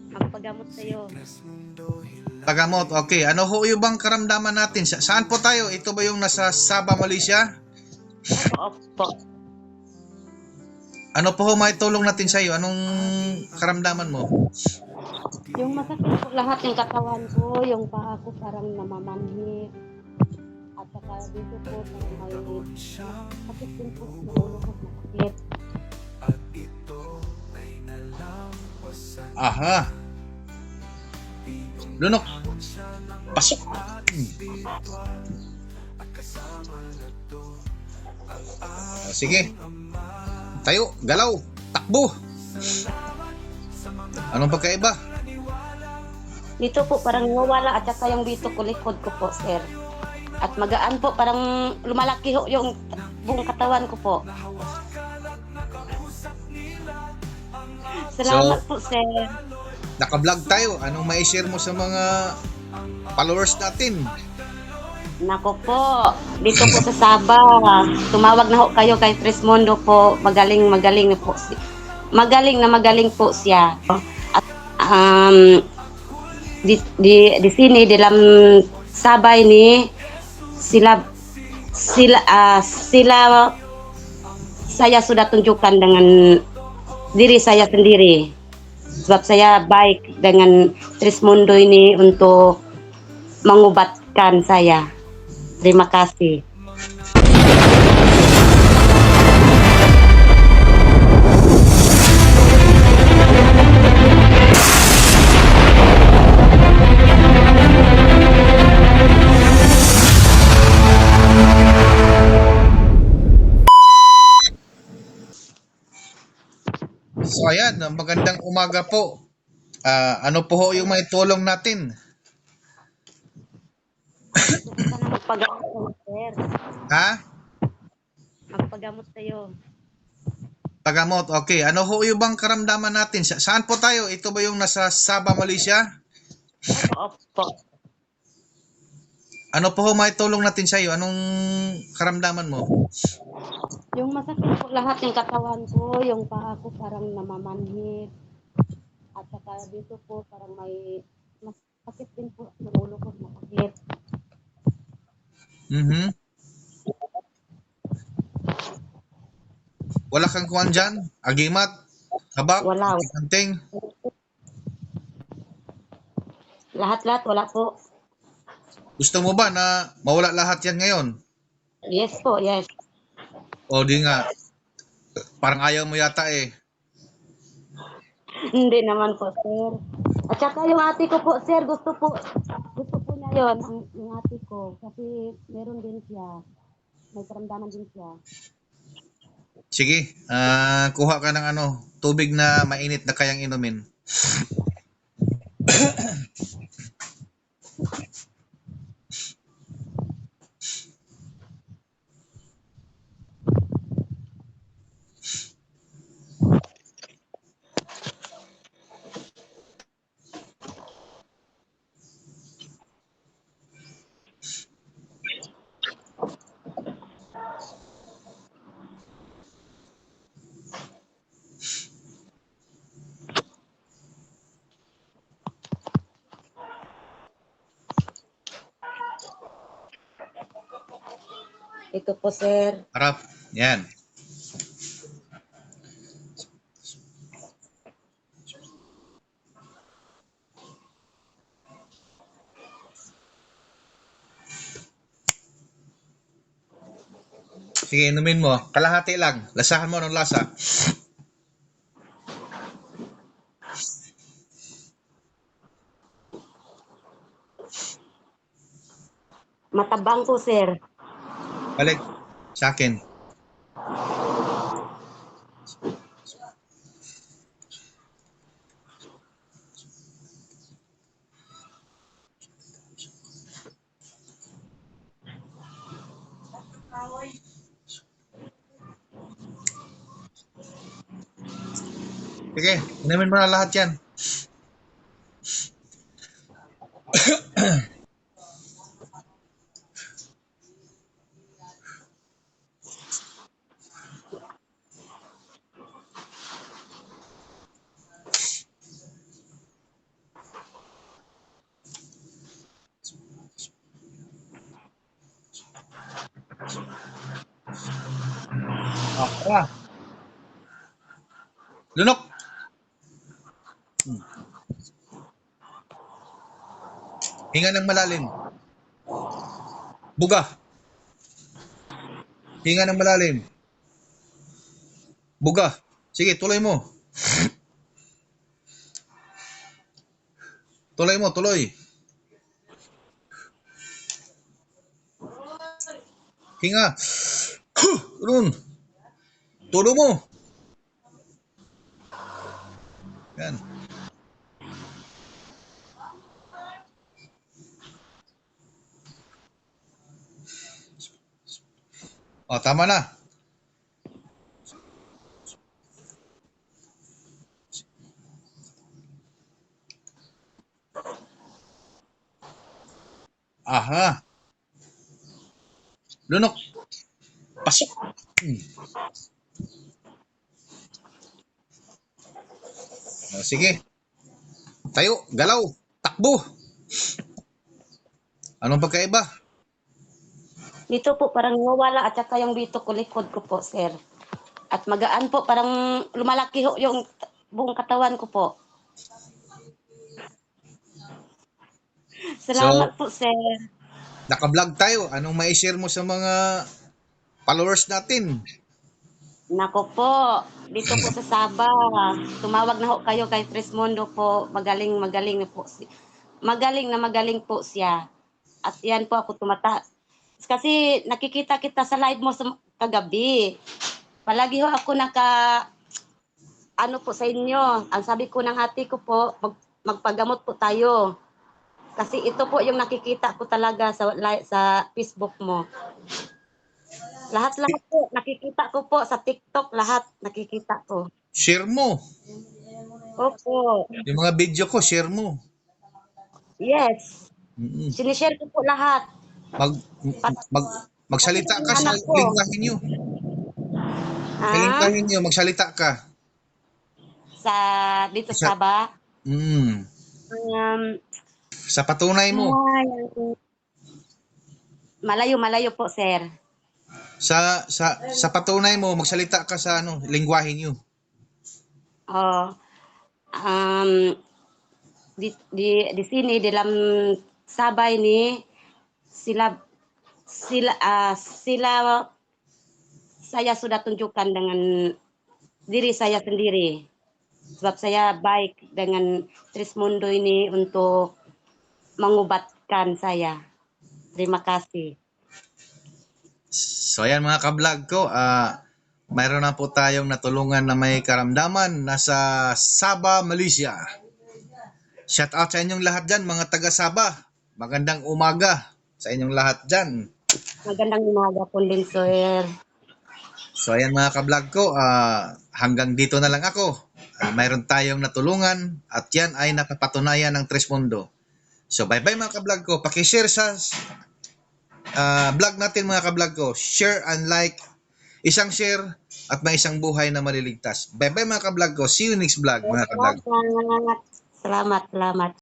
Magpagamot sa'yo. Pagamot, okay. Ano ho yung bang karamdaman natin? Saan po tayo? Ito ba yung nasa Sabah, Malaysia? Opo. Ano po ho maitulong natin sa iyo? Anong karamdaman mo? Yung masakit po lahat ng katawan ko, yung paa ko parang namamanhit. At saka dito po parang may sakit din po sa ulo ko, masakit. Aha. Lunok. Pasok. Sige. Tayo. Galaw. Takbo. Anong pagkaiba? Dito po parang nawala at saka yung dito ko likod ko po, sir. At magaan po, parang lumalaki ho yung buong katawan ko po. Salamat So, po, sir. naka-vlog tayo. Anong mai-share mo sa mga followers natin? Nako po, dito po sa Sabah, tumawag na ho kayo kay Trismondo po. Magaling magaling po siya. At di sini dalam Sabay ni sila saya sudah tunjukkan dengan diri saya sendiri. Sebab saya baik dengan Trismondo ini untuk mengobatkan saya. Terima kasih. So, ayan. Magandang umaga po. Ano po ho yung may tulong natin? Gusto ko sana magpagamot, sir. Ha? Magpagamot sa'yo. Pagamot, okay. Ano ho yung bang karamdaman natin? Saan po tayo? Ito ba yung nasa Sabah, Malaysia? Opo. Ano po ho maitulong natin sa iyo? Anong karamdaman mo? Yung masakit po lahat ng katawan ko, yung paa ko parang namamanhit. At saka dito po parang may masakit din po sa ulo ko, masakit. Mhm. Wala kang kuwan dyan? Agimat? Habak? Wala. Anting? Lahat-lahat wala po. Gusto mo ba na mawala lahat yan ngayon? Yes po, yes. O di nga, parang ayaw mo yata eh. Hindi naman po, sir. At saka yung ate ko po, sir, gusto po niya yon yung ate ko. Kasi meron din siya. May karamdaman din siya. Sige, kuha ka ng ano, tubig na mainit na kayang inumin. Ito po, sir. Harap, yan. Sige, inumin mo. Kalahati lang. Lasahan mo ng lasa. Matabang po, sir. Balik sa akin. Sige, inumin mo na lahat yan. Ah, lunok. Hinga ng malalim. Buga. Hinga ng malalim. Buga. Sige, tuloy mo. Tuloy mo, tuloy. Hinga. Ron. Tulo mo. Yan. O, tama na. Aha. Lunok. Pasok. O, sige. Tayo. Galaw. Takbo. Anong pagkaiba? Dito po parang nawala at saka yung dito ko likod ko po, sir. At magaan po, parang lumalaki ho yung buong katawan ko po. So, Salamat po, sir. naka-vlog tayo. Anong mai-share mo sa mga followers natin? Nako po, dito po sa Sabah, tumawag na ho kayo kay Trismondo po. Magaling na po. Magaling po siya. At yan po ako kasi nakikita kita sa live mo sa kagabi. Palagi ho ako ano po sa inyo. Ang sabi ko ng ate ko po, magpagamot po tayo. Kasi ito po yung nakikita ko talaga sa Facebook mo. Lahat-lahat po, nakikita ko po sa TikTok, lahat nakikita ko. Share mo. Opo. Yung mga video ko, share mo. Yes. Mm-mm. Sinishare ko po lahat. Mag, mag, magsalita ka sa Anak ko. lingwahe nyo. Sa Ah, lingwahe nyo, magsalita ka. dito Sa, sa Sabah. mm, Um, sa patunay mo. Malayo po, sir. Sa patunay mo, magsalita ka sa lingwahe nyo. Oh, um, di sini dalam Sabah ini sila sila saya sudah tunjukkan dengan diri saya sendiri. Sebab saya baik dengan Trismondo ini untuk mengobatkan saya. Terima kasih. So ayan mga ka-vlog ko, mayroon na po tayong natulungan na may karamdaman nasa Sabah, Malaysia. Shout out sa inyong lahat dyan mga taga Sabah. Magandang umaga sa inyong lahat dyan. Magandang umaga po din, sir. So ayan mga ka-vlog ko, hanggang dito na lang ako. Mayroon tayong natulungan at yan ay napapatunayan ng Trismondo. So bye-bye mga ka-vlog ko. Paki-share sa vlog natin mga ka-vlog ko. Share and like. Isang share at may isang buhay na maliligtas. Bye-bye mga ka-vlog ko. See you next vlog mga ka-vlog. Salamat. Salamat.